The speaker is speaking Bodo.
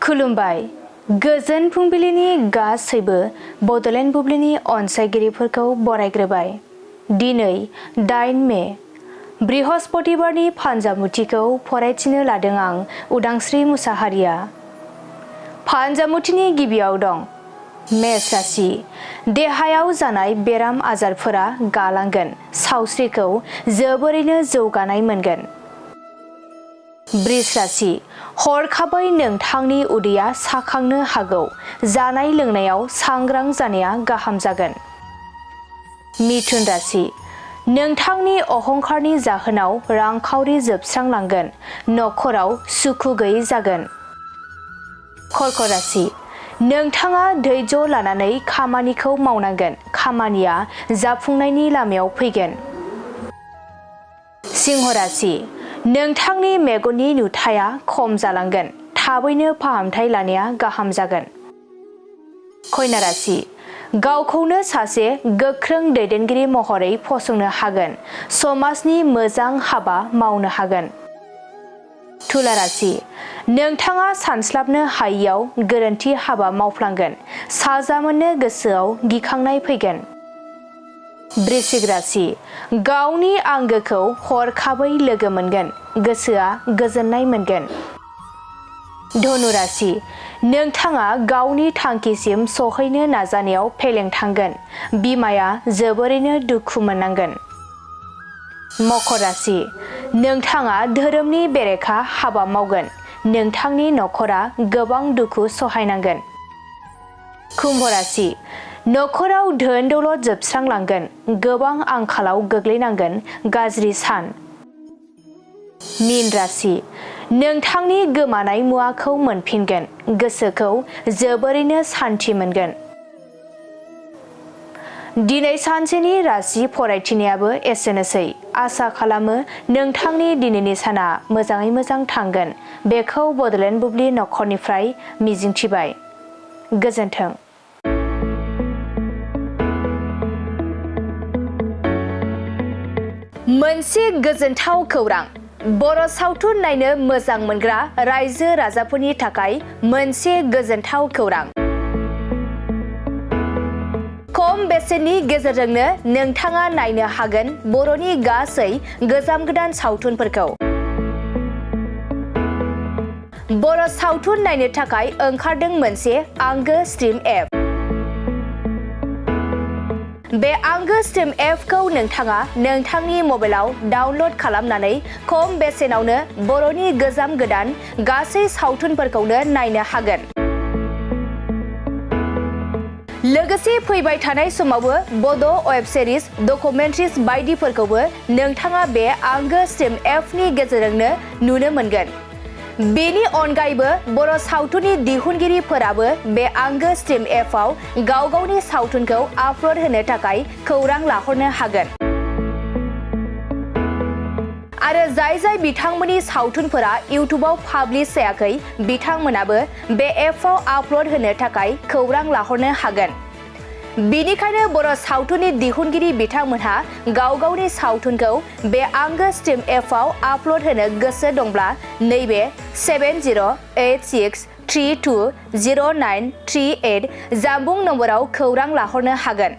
खुलुमबाय गोजोन फुंबिलिनि गासैबो बड'लेण्ड बुब्लिनि अनसायगिरिफोरखौ बरायग्रोबाय। दिनै 8 मे बृहस्पतिबारनि फानजामुथिखौ फरायथिनो लादों आं उदांस्रि मुसाहारिया। फानजामुथिनि गिबियाव दं मेष राशि। देहायाव जानाय बेराम आजारफोरा गालांगोन, सावस्रिखौ जोबोरैनो जौगानाय मोनगोन। वृष राशि। हरखाबै नोंथांनि उदैया साखांनो हागौ, जानाय लोंनायाव सांग्रां जानाया गाहाम जागोन। मिथुन राशि। नोंथांनि अहंखारनि जाहोनाव रांखावरि जोबस्रांलांगोन, नखराव सुखु गैयै जागोन। कर्क राशि। नोंथाङा धैर्य लानानै खामानिखौ मावनांगोन, खामानिया जाफुंनायनि लामायाव फैगोन। सिंह राशि। नोंथांनि मेगननि नुथाया खम जालांगोन, थाबैनो फाहामथाय लानाया गाहाम जागोन। कन्या राशि। गावखौनो सासे गोख्रों दैदेनगिरि महरै फसंनो हागोन, समाजनि मोजां हाबा मावनो हागोन। तुला राशि। नोंथाङा सानस्लाबनो हायैयाव गोरोन्थि हाबा मावफ्लांगोन, साजा मोननो गोसोआव गिखांनाय फैगोन। वृश्चिक राशि। गावनि आंगोखौ हरखाबै लोगो मोनगोन, गोसोआ गोजोननाय मोनगोन। धनु राशि। नोंथाङा गावनि थांखिसिम सहैनो नाजानायाव फेलें थांगोन, बिमाया जोबोरैनो दुखु मोननांगोन। मकर राशि। नोंथाङा धोरोमनि बेरेखा हाबा मावगोन, नोंथांनि नखरा गोबां दुखु सहायनांगोन। कुम्भ राशि। नखराव धोन दौलत जोबस्रांलांगोन, गोबां आंखालाव गोग्लैनांगोन, गाज्रि सान। मीन राशि। नोंथांनि गोमानाय मुवाखौ मोनफिनगोन, गोसोखौ जोबोरैनो सान्थि मोनगोन। दिनै सानसेनि राशि फरायथिनायाबो एसेनोसै। आसा खालामो नोंथांनि दिनैनि साना मोजाङै मोजां थांगोन, बेखौ बड'लेण्ड बुब्लि नखरनिफ्राय मिजिंथिबाय। गोजोन्थों। मोनसे गोजोनथाव खौरां। बर' सावथुन नायनो मोजां मोनग्रा रायजो राजाफोरनि थाखाय मोनसे गोजोनथाव खौरां। खम बेसेननि गेजेरजोंनो नोंथाङा नायनो हागोन बर'नि गासै गोजाम गोदान सावथुनफोरखौ। बर' सावथुन नायनो थाखाय ओंखारदों मोनसे आंगो स्ट्रिम एप। बे आंगो स्ट्रिम एपखौ नोंथाङा नोंथांनि मबाइलाव डाउनल'ड खालामनानै खम बेसेनावनो बर'नि गोजाम गोदान गासै सावथुनफोरखौनो नायनो हागोन। लोगोसे फैबाय थानाय समावबो बड' वेब सिरिज, डकुमेन्ट्रिज बायदिफोरखौबो नोंथाङा बे आंगो स्ट्रिम एपनि गेजेरजोंनो नुनो मोनगोन। बेनि अनगायैबो बर' सावथुननि दिहुनगिरिफोराबो बे आंगो स्ट्रिम एपआव गाव गावनि सावथुनखौ आपल'ड होनो थाखाय खौरां लाहरनो हागोन। आरो जाय बिथांमोननि सावथुनफोरा इउटुबाव पाब्लिश जायाखै, बिथांमोनाबो बे एपआव आपल'ड होनो थाखाय खौरां लाहरनो हागोन। बेनिखायनो बर' सावथुननि दिहुनगिरि बिथांमोनहा गाव गावनि सावथुनखौ बे आंगो स्ट्रिम एपआव आपल'ड होनो गोसो दंब्ला नैबे 7086320938 जानबुं नम्बराव खौरां लाहरनो हागोन।